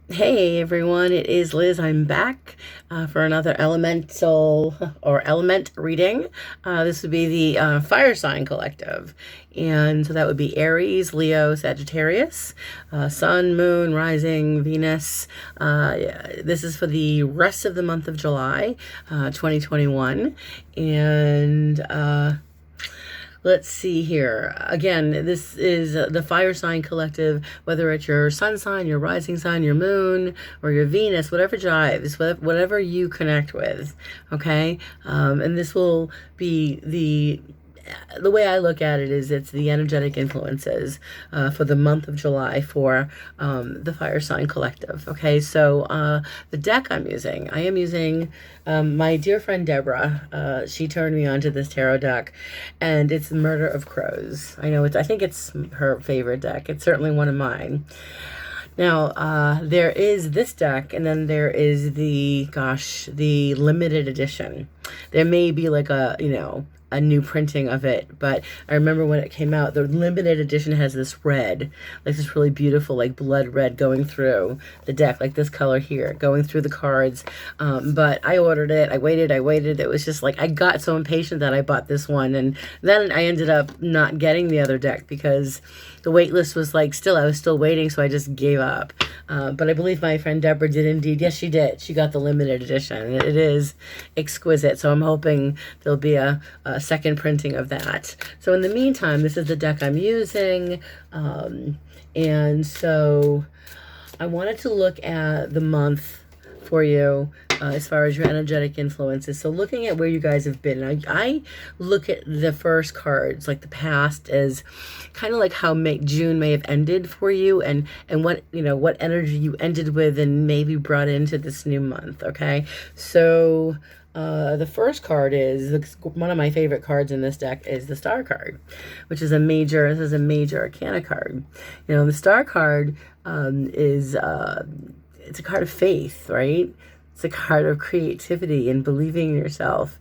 Hey everyone, it is Liz. I'm back for another elemental or element reading. This would be the fire sign collective. And so that would be Aries, Leo, Sagittarius, Sun, Moon, Rising, Venus. This is for the rest of the month of July, 2021. And let's see here. Again, this is the fire sign collective, whether it's your sun sign, your rising sign, your moon, or your Venus, whatever jives, whatever you connect with. Okay. And this will be the way I look at it is it's the energetic influences for the month of July for the Fire Sign Collective. Okay, so the deck I am using my dear friend Deborah. She turned me on to this tarot deck, and it's Murder of Crows. I think it's her favorite deck. It's certainly one of mine. Now, there is this deck, and then there is the limited edition. There may be like a new printing of it, but I remember when it came out, the limited edition has this red, like this really beautiful, like blood red going through the deck, like this color here, going through the cards. But I ordered it, I waited. It was just like, I got so impatient that I bought this one, and then I ended up not getting the other deck because the wait list was like, I was still waiting, so I just gave up. But I believe my friend Deborah did indeed. Yes, she did. She got the limited edition. It is exquisite. So I'm hoping there'll be a second printing of that. So in the meantime, this is the deck I'm using. And so I wanted to look at the month for you as far as your energetic influences. So looking at where you guys have been, I look at the first cards, like the past, as kind of like how June may have ended for you, and what energy you ended with and maybe brought into this new month. Okay, so the first card is one of my favorite cards in this deck is the Star card, which is this is a major arcana card. The Star card is it's a card of faith, right? It's a card of creativity and believing in yourself.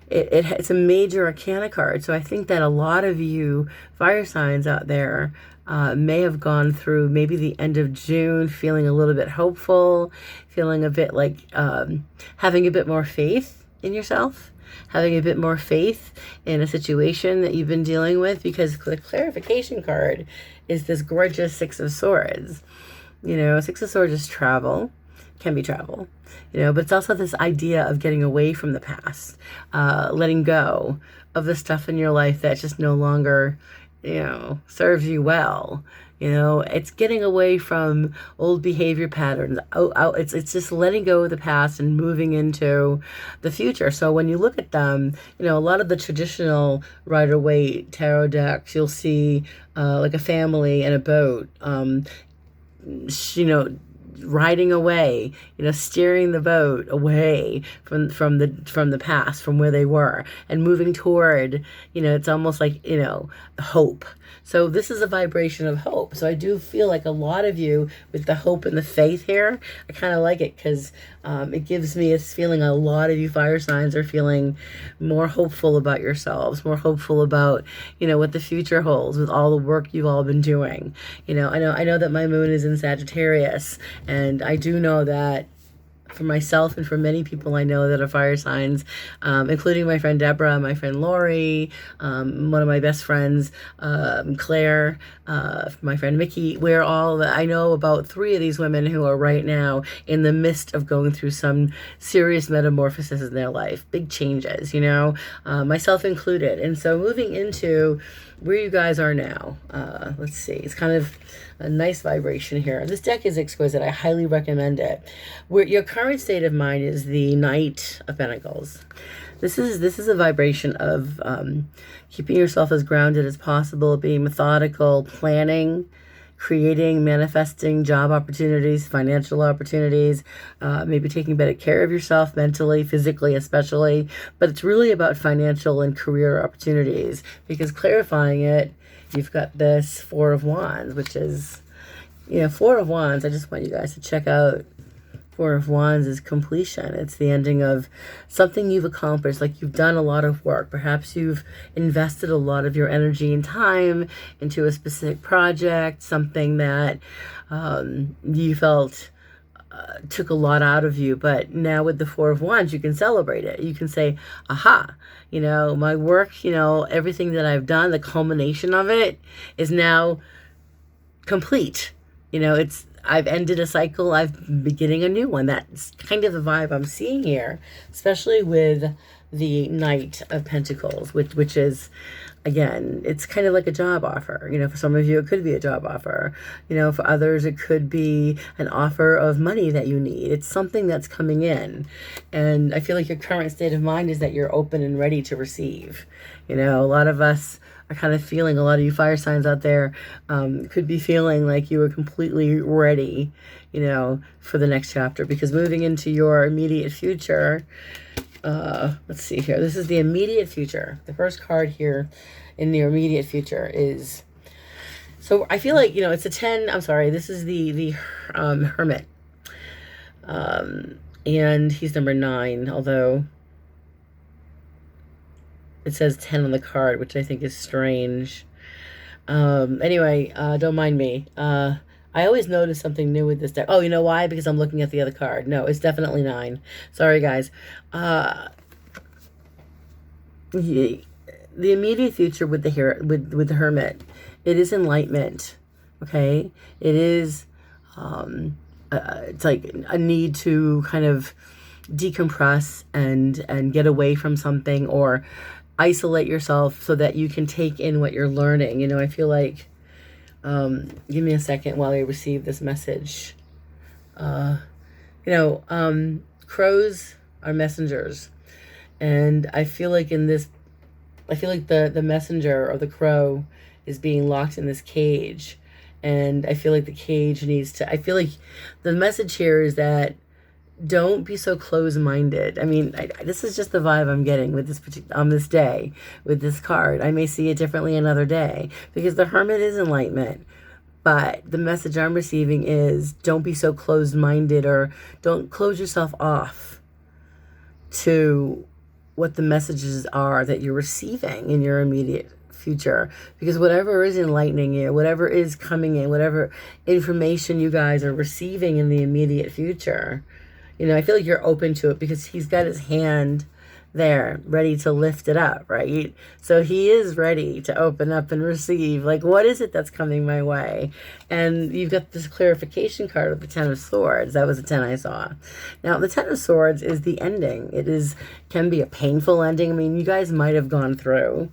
It's a major arcana card. So I think that a lot of you fire signs out there may have gone through maybe the end of June feeling a little bit hopeful, feeling a bit like having a bit more faith in yourself, having a bit more faith in a situation that you've been dealing with, because the clarification card is this gorgeous Six of Swords. Six of Swords is travel, can be travel, but it's also this idea of getting away from the past, letting go of the stuff in your life that just no longer, serves you well. It's getting away from old behavior patterns. It's just letting go of the past and moving into the future. So when you look at them, a lot of the traditional Rider-Waite tarot decks, you'll see like a family in a boat, riding away, steering the boat away from the past, from where they were, and moving toward, it's almost like, hope. So this is a vibration of hope. So I do feel like a lot of you with the hope and the faith here, I kind of like it because it gives me this feeling a lot of you fire signs are feeling more hopeful about yourselves, more hopeful about, what the future holds with all the work you've all been doing. I know that my moon is in Sagittarius, and I do know that for myself and for many people I know that are fire signs, including my friend Deborah, my friend Lori, one of my best friends, Claire, my friend Mickey. I know about 3 of these women who are right now in the midst of going through some serious metamorphosis in their life, big changes, myself included. And so moving into where you guys are now, let's see, it's kind of a nice vibration here. This deck is exquisite. I highly recommend it. Your current state of mind is the Knight of Pentacles. This is a vibration of keeping yourself as grounded as possible, being methodical, planning, creating, manifesting job opportunities, financial opportunities, maybe taking better care of yourself mentally, physically especially. But it's really about financial and career opportunities, because clarifying it, you've got this Four of Wands, which is, Four of Wands. I just want you guys to check out Four of Wands is completion. It's the ending of something you've accomplished, like you've done a lot of work. Perhaps you've invested a lot of your energy and time into a specific project, something that you felt took a lot out of you. But now with the Four of Wands, you can celebrate it. You can say, aha, you know, my work, you know, everything that I've done, the culmination of it is now complete. You know, I've ended a cycle, I'm beginning a new one. That's kind of the vibe I'm seeing here, especially with the Knight of Pentacles, which is, again, it's kind of like a job offer. You know, for some of you, it could be a job offer. You know, for others, it could be an offer of money that you need. It's something that's coming in. And I feel like your current state of mind is that you're open and ready to receive. You know, a lot of us are kind of feeling, a lot of you fire signs out there could be feeling like you are completely ready, you know, for the next chapter. Because moving into your immediate future, let's see here. This is the immediate future. The first card here in the immediate future is, so I feel like, you know, it's a 10. I'm sorry. This is the Hermit. And he's number 9, although it says 10 on the card, which I think is strange. Anyway, don't mind me. I always notice something new with this deck. Oh, you know why? Because I'm looking at the other card. No, it's definitely 9. Sorry, guys. The immediate future with the Hermit, it is enlightenment. Okay, it is. It's like a need to kind of decompress and get away from something, or isolate yourself so that you can take in what you're learning. You know, I feel like, give me a second while I receive this message. You know, crows are messengers. And I feel like in this, I feel like the messenger or the crow is being locked in this cage. And I feel like the cage needs to, I feel like the message here is that don't be so close-minded. I mean, this is just the vibe I'm getting with this on this day, with this card. I may see it differently another day, because the Hermit is enlightenment. But the message I'm receiving is don't be so closed-minded, or don't close yourself off to what the messages are that you're receiving in your immediate future. Because whatever is enlightening you, whatever is coming in, whatever information you guys are receiving in the immediate future, you know, I feel like you're open to it, because he's got his hand there ready to lift it up, right? So he is ready to open up and receive. Like, what is it that's coming my way? And you've got this clarification card of the 10 of Swords. That was the 10 I saw. Now, the 10 of Swords is the ending. It can be a painful ending. I mean, you guys might have gone through,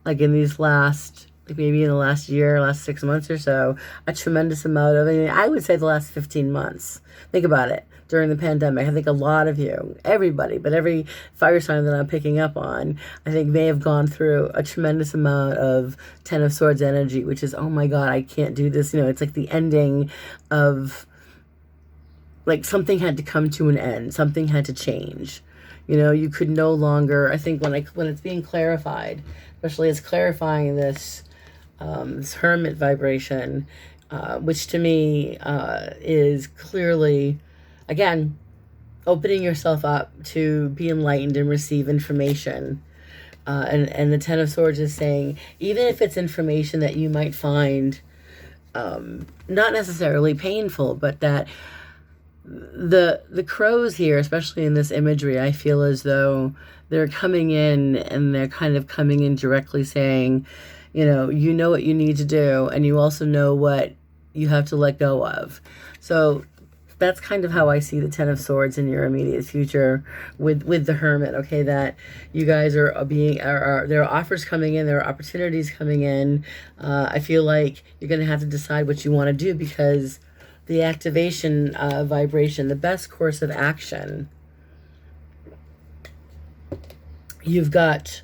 like in these last, like maybe in the last year, last 6 months or so, a tremendous amount of, I mean, I would say the last 15 months. Think about it. During the pandemic, I think a lot of you, everybody, but every fire sign that I'm picking up on, I think may have gone through a tremendous amount of 10 of Swords energy, which is, oh my God, I can't do this. You know, it's like the ending of, like, something had to come to an end. Something had to change. You know, you could no longer, I think when it's being clarified, especially it's clarifying this, this Hermit vibration, which to me is clearly, again, opening yourself up to be enlightened and receive information. And the 10 of Swords is saying, even if it's information that you might find not necessarily painful, but that the crows here, especially in this imagery, I feel as though they're coming in, and they're kind of coming in directly saying, you know what you need to do, and you also know what you have to let go of. So that's kind of how I see the 10 of Swords in your immediate future with the Hermit, okay? That you guys are there are offers coming in, there are opportunities coming in. I feel like you're going to have to decide what you want to do, because the activation vibration, the best course of action, you've got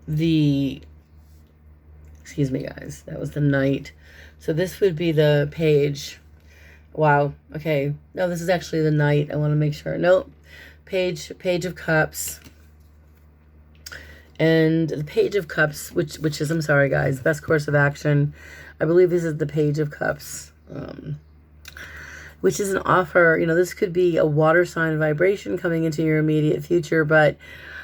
the, excuse me guys, that was the Knight. So this would be the Page. Wow. Okay. No, this is actually the Knight. I want to make sure. Nope. Page of Cups. And the Page of Cups, which is, I'm sorry guys, best course of action. I believe this is the Page of Cups. which is an offer. This could be a water sign vibration coming into your immediate future, but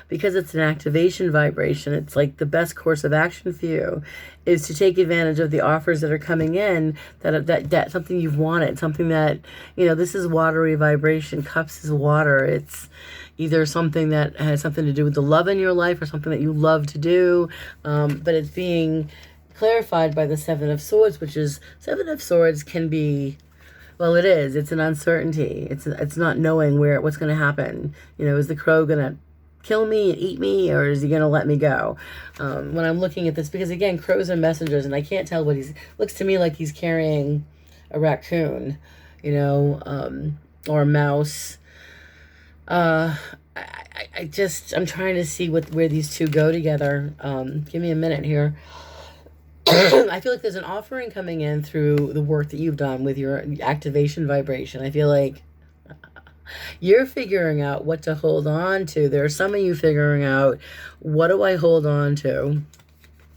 because it's an activation vibration, it's like the best course of action for you is to take advantage of the offers that are coming in, that something you've wanted, something that, this is watery vibration. Cups is water. It's either something that has something to do with the love in your life or something that you love to do, but it's being clarified by the Seven of Swords, which is, Seven of Swords can be, well, it is. It's an uncertainty. It's not knowing what's going to happen. Is the crow going to kill me and eat me, or is he going to let me go? When I'm looking at this, because again, crows are messengers, and I can't tell what looks to me like he's carrying a raccoon, or a mouse. I'm trying to see where these two go together. Give me a minute here. I feel like there's an offering coming in through the work that you've done with your activation vibration. I feel like you're figuring out what to hold on to. There are some of you figuring out, what do I hold on to?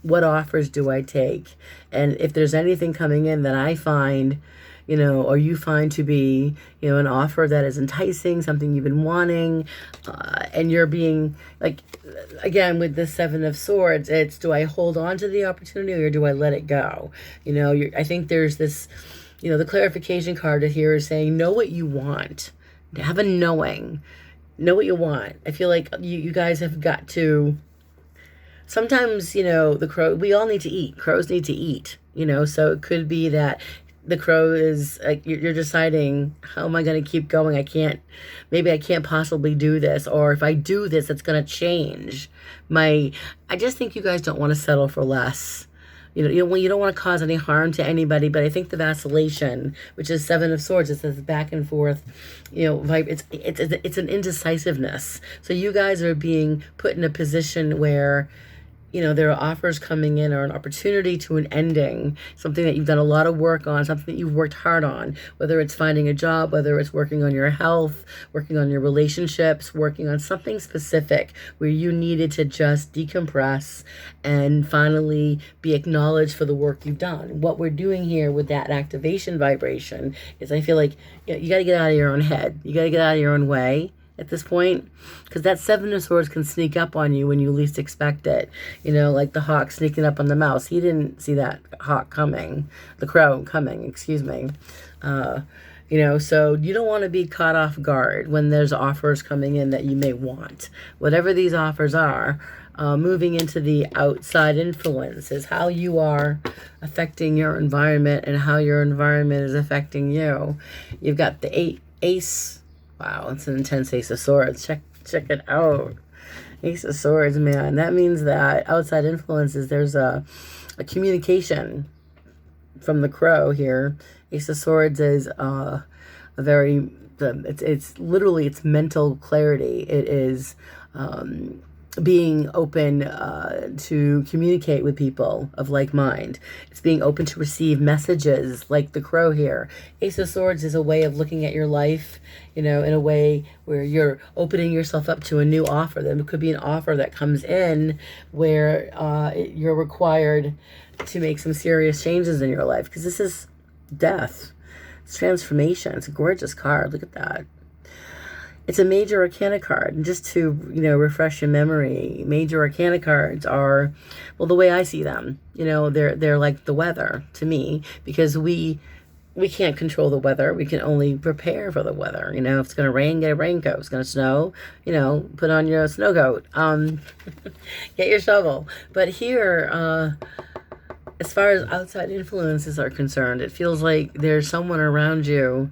What offers do I take? And if there's anything coming in that I find, or you find to be, an offer that is enticing, something you've been wanting, and you're being, like, again, with the Seven of Swords, it's, do I hold on to the opportunity or do I let it go? I think there's this, the clarification card here is saying, know what you want. Have a knowing. Know what you want. I feel like you guys have got to, sometimes, the crow, we all need to eat. Crows need to eat, so it could be that the crow is like, you're deciding, how am I going to keep going? Maybe I can't possibly do this. Or if I do this, it's going to change I just think you guys don't want to settle for less. You don't want to cause any harm to anybody, but I think the vacillation, which is Seven of Swords, it says back and forth, it's an indecisiveness. So you guys are being put in a position where, there are offers coming in, or an opportunity to an ending, something that you've done a lot of work on, something that you've worked hard on, whether it's finding a job, whether it's working on your health, working on your relationships, working on something specific where you needed to just decompress and finally be acknowledged for the work you've done. What we're doing here with that activation vibration is, I feel like, you got to get out of your own head. You got to get out of your own way at this point, because that Seven of Swords can sneak up on you when you least expect it. Like the hawk sneaking up on the mouse. He didn't see that hawk coming, the crow coming, excuse me. So you don't want to be caught off guard when there's offers coming in that you may want. Whatever these offers are, moving into the outside influences, how you are affecting your environment and how your environment is affecting you. You've got the Ace. Wow, it's an intense Ace of Swords. Check it out. Ace of Swords, man. That means that outside influences, there's a communication from the crow here. Ace of Swords is it's literally, it's mental clarity. It is being open to communicate with people of like mind. It's being open to receive messages like the crow here. Ace of Swords is a way of looking at your life, in a way where you're opening yourself up to a new offer. There could be an offer that comes in where you're required to make some serious changes in your life, because this is death. It's transformation. It's a gorgeous card. Look at that. It's a major arcana card. And just to, refresh your memory, major arcana cards are, well, the way I see them, they're like the weather to me, because we can't control the weather. We can only prepare for the weather. If it's going to rain, get a raincoat. If it's going to snow, put on your snow coat. Get your shovel. But here, as far as outside influences are concerned, it feels like there's someone around you,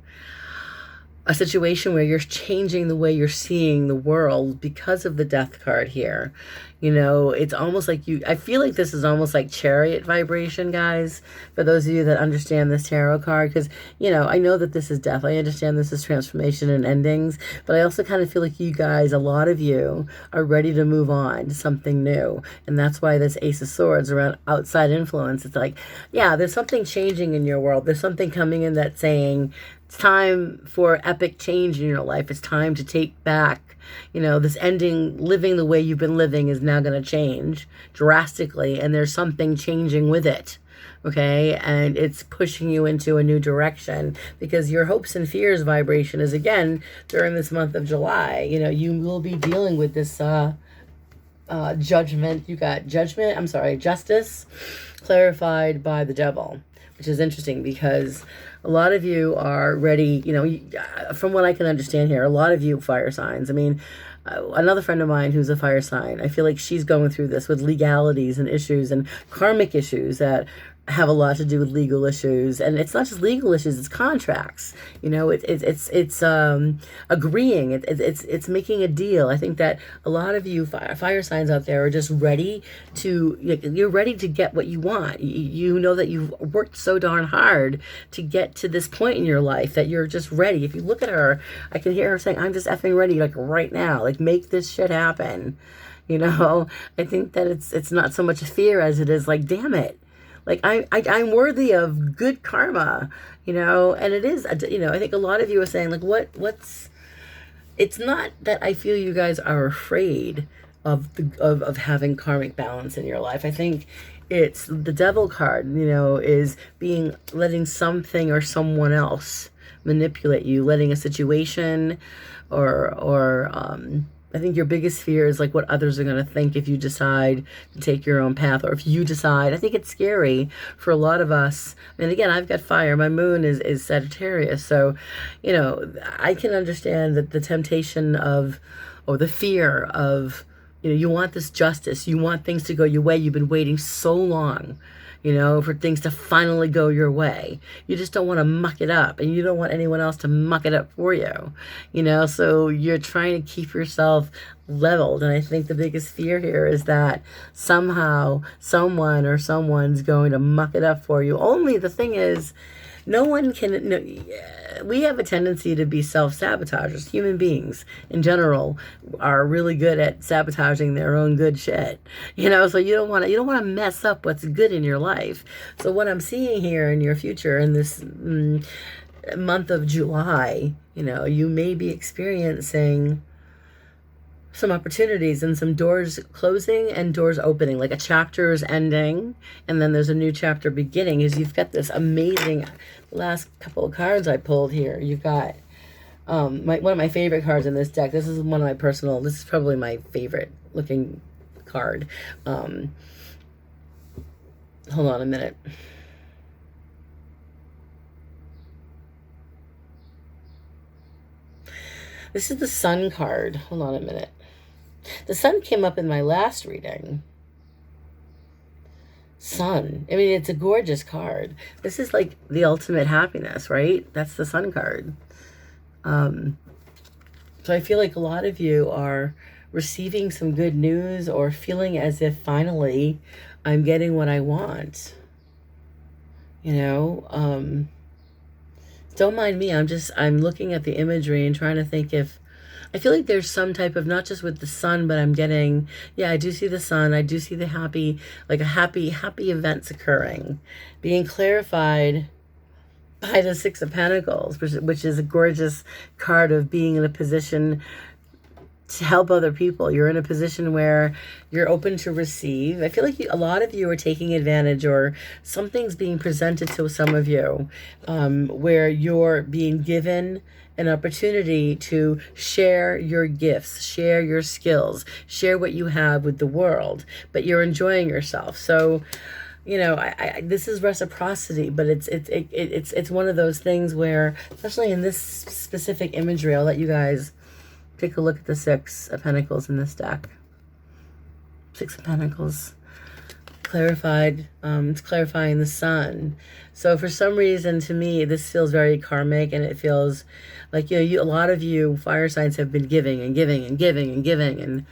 a situation where you're changing the way you're seeing the world because of the Death card here. It's almost like I feel like this is almost like Chariot vibration, guys, for those of you that understand this tarot card, because, I know that this is death. I understand this is transformation and endings, but I also kind of feel like you guys, a lot of you, are ready to move on to something new. And that's why this Ace of Swords around outside influence, it's like, yeah, there's something changing in your world. There's something coming in that's saying, it's time for epic change in your life. It's time to take back, this ending, living the way you've been living is now going to change drastically, and there's something changing with it. okay? And it's pushing you into a new direction because your hopes and fears vibration is, again, during this month of July. You know, you will be dealing with this judgment. You got justice clarified by the devil, which is interesting because a lot of you are ready, you know, from what I can understand here, a lot of you fire signs. I mean, another friend of mine who's a fire sign, I feel like she's going through this with legalities and issues and karmic issues that have a lot to do with legal issues. And it's not just legal issues, it's contracts. You know, it's agreeing, it's making a deal. I think that a lot of you fire signs out there are just ready to, you're ready to get what you want. You know that you've worked so darn hard to get to this point in your life that you're just ready. If you look at her, I can hear her saying, I'm just effing ready, like right now, like make this shit happen. You know, I think that it's not so much fear as it is like, damn it. Like, I'm worthy of good karma, you know, and it is, you know, I think a lot of you are saying, like, it's not that I feel you guys are afraid of having karmic balance in your life. I think it's the devil card, you know, is letting something or someone else manipulate you, letting a situation or I think your biggest fear is like what others are going to think if you decide to take your own path, or if you decide. I think it's scary for a lot of us. I mean, again, I've got fire. My moon is Sagittarius. So, you know, I can understand that the temptation of, or the fear of, you know, you want this justice. You want things to go your way. You've been waiting so long, you know, for things to finally go your way. You just don't want to muck it up, and you don't want anyone else to muck it up for you, you know, so you're trying to keep yourself leveled. And I think the biggest fear here is that somehow someone or someone's going to muck it up for you. Only the thing is, no one can, no, we have a tendency to be self-sabotagers. Human beings in general are really good at sabotaging their own good shit. You know, so you don't want to mess up what's good in your life. So what I'm seeing here in your future in this month of July, you know, you may be experiencing some opportunities and some doors closing and doors opening, like a chapter is ending and then there's a new chapter beginning. Is you've got this amazing last couple of cards I pulled here. You've got one of my favorite cards in this deck. This is probably my favorite looking card. Hold on a minute. This is the Sun card. Hold on a minute. The Sun came up in my last reading. Sun. I mean, it's a gorgeous card. This is like the ultimate happiness, right? That's the Sun card. So I feel like a lot of you are receiving some good news or feeling as if finally I'm getting what I want. You know, don't mind me. I'm looking at the imagery and trying to think if, I feel like there's some type of, not just with the sun, but I'm getting, yeah, I do see the sun. I do see the happy events occurring, being clarified by the Six of Pentacles, which is a gorgeous card of being in a position to help other people. You're in a position where you're open to receive. I feel like a lot of you are taking advantage, or something's being presented to some of you where you're being given an opportunity to share your gifts, share your skills, share what you have with the world, but you're enjoying yourself. So, you know, this is reciprocity, but it's one of those things where, especially in this specific imagery, I'll let you guys take a look at the Six of Pentacles in this deck. Six of Pentacles. Clarified. It's clarifying the sun. So for some reason, to me, this feels very karmic, and it feels like, you know, a lot of you fire signs have been giving and giving and giving and giving and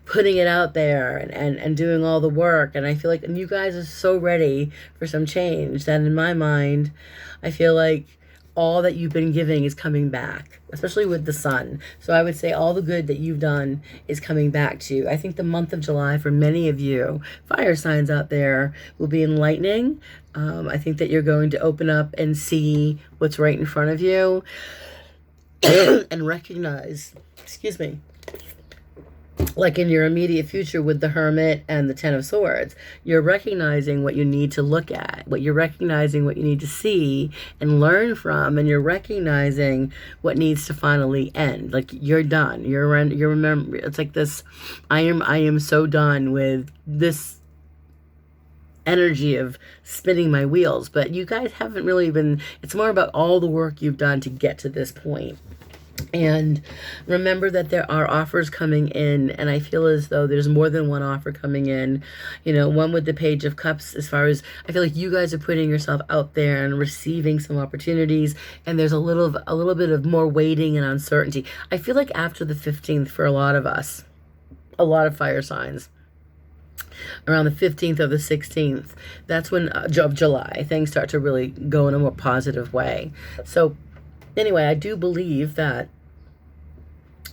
putting it out there and doing all the work. And I feel like, and you guys are so ready for some change that in my mind, I feel like all that you've been giving is coming back, especially with the sun. So I would say all the good that you've done is coming back to you. I think the month of July for many of you fire signs out there will be enlightening. I think that you're going to open up and see what's right in front of you and recognize, excuse me, like in your immediate future with the Hermit and the Ten of Swords, you're recognizing what you need to look at, what you're recognizing, what you need to see and learn from, and you're recognizing what needs to finally end. Like you're done. You're remember. It's like this. I am so done with this energy of spinning my wheels. But you guys haven't really been. It's more about all the work you've done to get to this point. And remember that there are offers coming in, and I feel as though there's more than one offer coming in. You know, one with the Page of Cups, as far as I feel like you guys are putting yourself out there and receiving some opportunities, and there's a little bit of more waiting and uncertainty. I feel like after the 15th for a lot of us, a lot of fire signs, around the 15th or the 16th, that's when of July, things start to really go in a more positive way. So anyway, I do believe that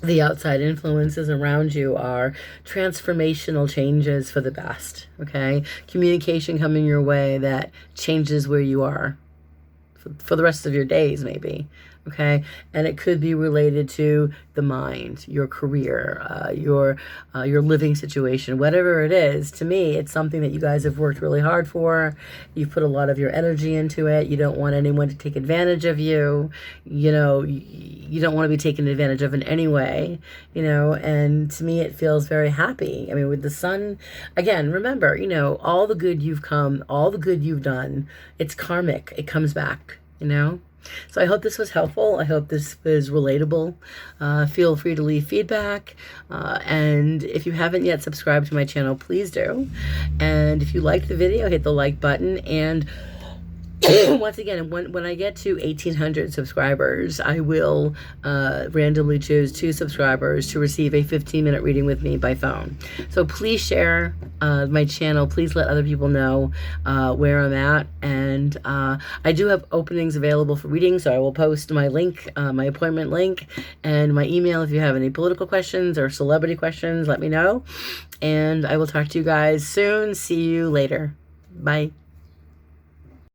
the outside influences around you are transformational changes for the best, okay? Communication coming your way that changes where you are for the rest of your days, maybe, okay? And it could be related to the mind, your career, your living situation, whatever it is. To me, it's something that you guys have worked really hard for. You've put a lot of your energy into it. You don't want anyone to take advantage of you. You know, you don't want to be taken advantage of in any way, you know, and to me, it feels very happy. I mean, with the Sun, again, remember, you know, all the good you've come, all the good you've done, it's karmic. It comes back, you know. So I hope this was helpful. I hope this was relatable. Feel free to leave feedback. And if you haven't yet subscribed to my channel, please do. And if you liked the video, hit the like button. And once again, when I get to 1,800 subscribers, I will randomly choose 2 subscribers to receive a 15-minute reading with me by phone. So please share my channel. Please let other people know where I'm at. And I do have openings available for readings, so I will post my link, my appointment link, and my email. If you have any political questions or celebrity questions, let me know. And I will talk to you guys soon. See you later. Bye.